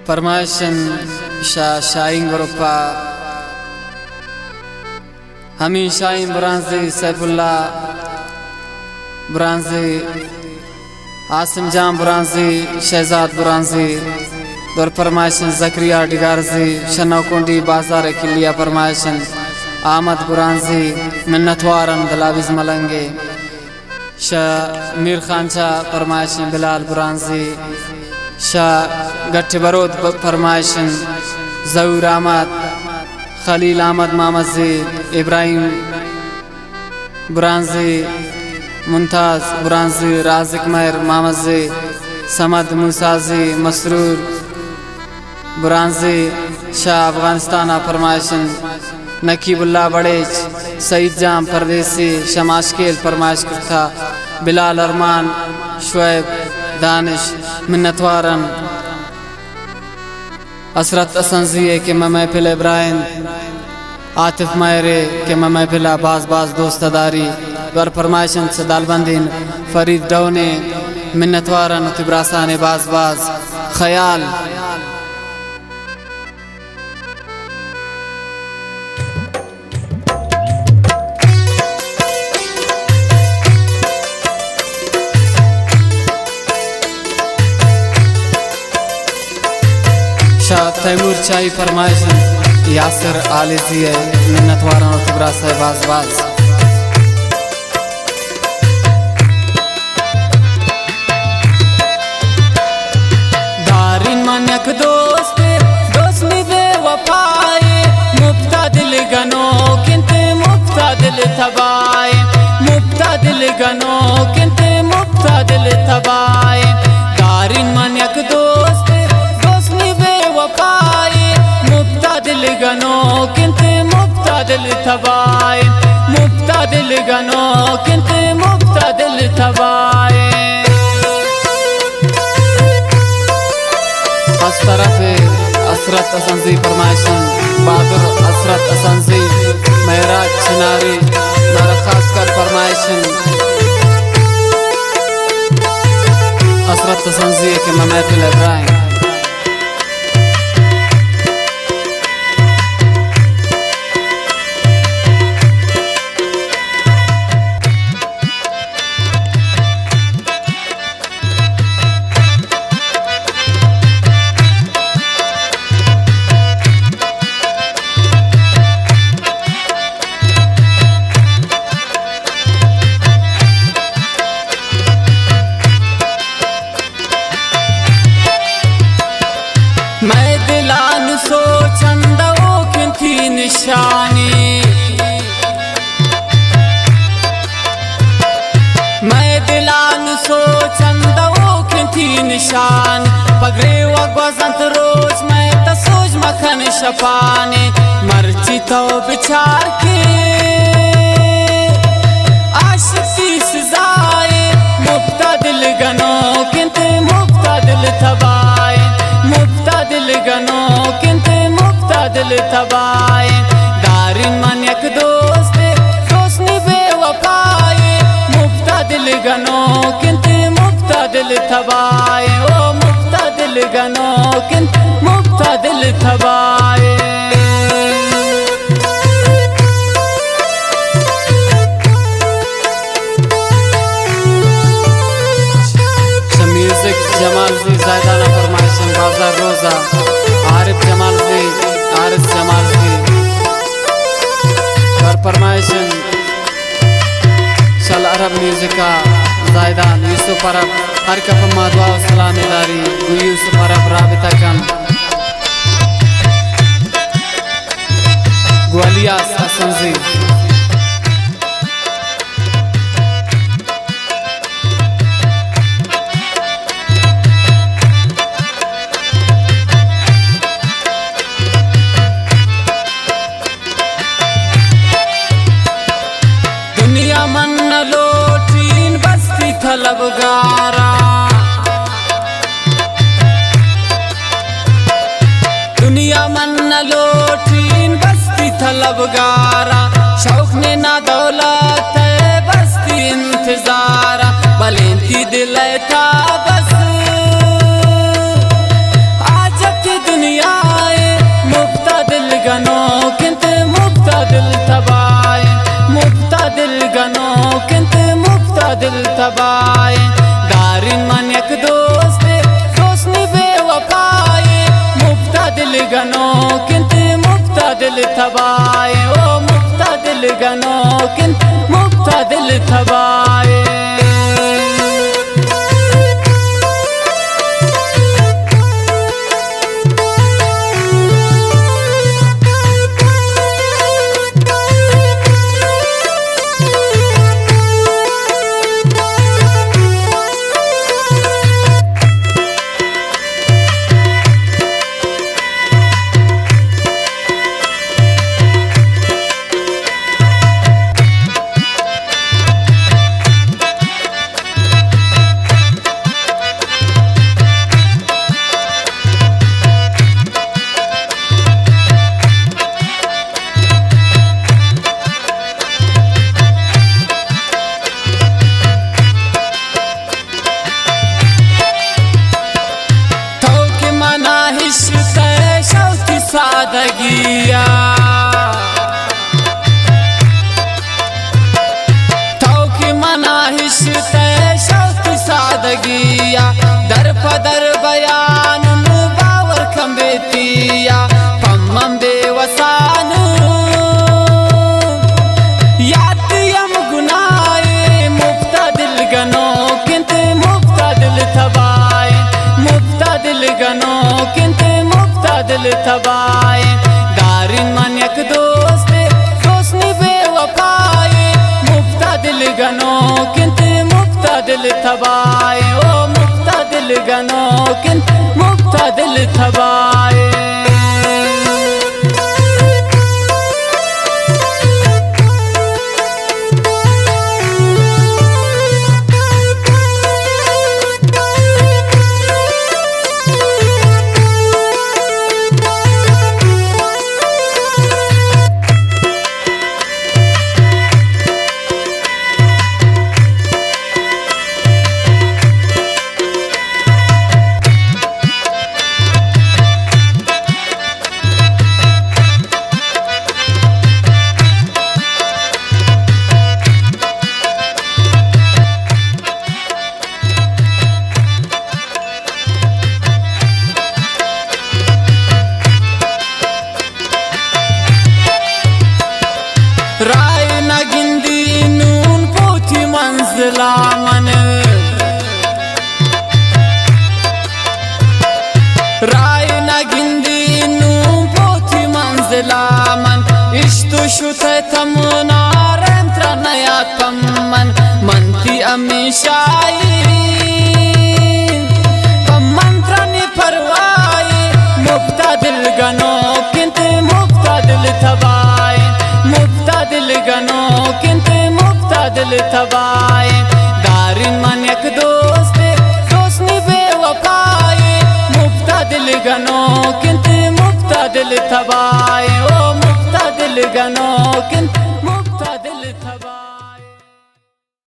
फरमाइशन shine ग्रुपा हमी shine ब्रांजी Saifullah ब्रांजी Asim जाम ब्रांजी शहजाद ब्रांजी दौर फरमाइशन जक्रिया डिगारजी शनौकुंडी बाजार किलिया फरमाइशन आमद ब्रांजी मिन्नतवारन दलाविज मलंगे शाह मीर खानचा फरमाइशन बिलाल ब्रांजी शाह गट्ठ बरोद फरमाइशन जहूर अहमद खलील अहमद मामजी इब्राहिम ब्रांजी मुमताज ब्रांजी राजिक महर मामजी समद मूसाजी मसरूर ब्रांजी शाह अफगानिस्तान फरमाइशन नकीबुल्ला बड़ेज सईद जाम परदेसी शमाशकेल फरमाइश करता बिलाल अरमान शुएब दानिश मिन्नतवारन असरत असंजिए के महफिल इब्राहिम आतिफ मायरे के महफिल बाज बाज दोस्तदारी वर फरमाइशन से दालबंदीन फरीद डौने मिन्नतवारन तिब्रासाने बाज बाज ख्याल शाह तैमूर चाई फरमाइशन यासिर आलिजी है मिन्नतवारन और तिब्रासा बाज बाज दारिन मान्यक दोस्त दोस्ती बेवफाए मुफ्ता दिल गनो किंते मुफ्ता दिल तबाए मुफ्ता दिल गनो किंते मुफ्ता दिल तबाए दारिन मान्यक दोस्त दोस्ती बेवफाए मुफ्ता दिल गनो किंते मुफ्ता दिल तबाए मुफ्ता दिल गनो किंते मुफ्ता दिल तबाए अस तरफ असरत असंजी फरमाइशन बहादुर असरत असंजी महराज छिनारी मेरा खास कर फरमाइशन असरत असंजी के महफिल इब्राहिम मैं दिलान सोचंदा किंथी निशानी मैं दिलान सोचंदा किंथी निशान पगड़े वगवजंत रोज मैं तसोज मखन शपाने मर्ची तो बिचार के आशिकी सजाए मुफ्ता दिल गनो किंते मुफ्ता दिल तबाए मुफ्ता दिल गनो किंते मुफ्ता दिल तबाए दारिन मान्यक दोस्त दोस्ती बेवफाए मुफ्ता दिल गनो किंते मुफ्ता दिल तबाए ओ मुफ्ता दिल गनो किंते मुफ्ता दिल तबाए म्यूजिक जमाल जी जायदाना फरमाइशन बाजार रोजा आरिफ जमाल जी और फरमाइशन शल अरब म्यूजिका जायदान यूसुफ अरब हर कफ माधवा सलामेदारी यूसुफ अरब राबिता कन ग्वालिया असंजी मन लोटीन बस्ती थलबगारा दुनिया मन लोटीन बस्ती थलबगारा शौक ने ना दौलत बस्ती इंतजारा बलेंती दिल था बस आज दिल थबाए ओ मुक्ता दिल गनो किन मुक्ता दिल थबाए सादगिया थौकी मनाहिश शौक सादगिया दर पदर बयान बावर खंबेतिया पम्मम बेवसान यातियम गुनाए मुक्ता दिल गनो किंत मुक्ता दिल थबाए मुक्ता दिल गनो किंत दिल थबाए दारिन मन एक दोस्त सोचनी बेवफाए मुक्ता दिल गनो किंत मुक्ता दिल थबाए ओ मुक्ता दिल गनो किंत मुक्ता दिल थबाए राय न गिंदी नून पोथी मंजिला मन राय न गिंदी नून पोथी मंजिला मन इश्तु शुते तमुना रेंtra नया तमन मंती अमीशाई मंत्र नि परवाए मुक्ता दिल गनो किंत मुक्ता दिल थबाए मुक्ता दिल गनो किंत मुक्ता दिल थबाए दारिन मन एक दोस्त सोचनी बेवफाए मुक्ता दिल गनो किंत मुक्ता दिल थबाए ओ मुक्ता दिल गनो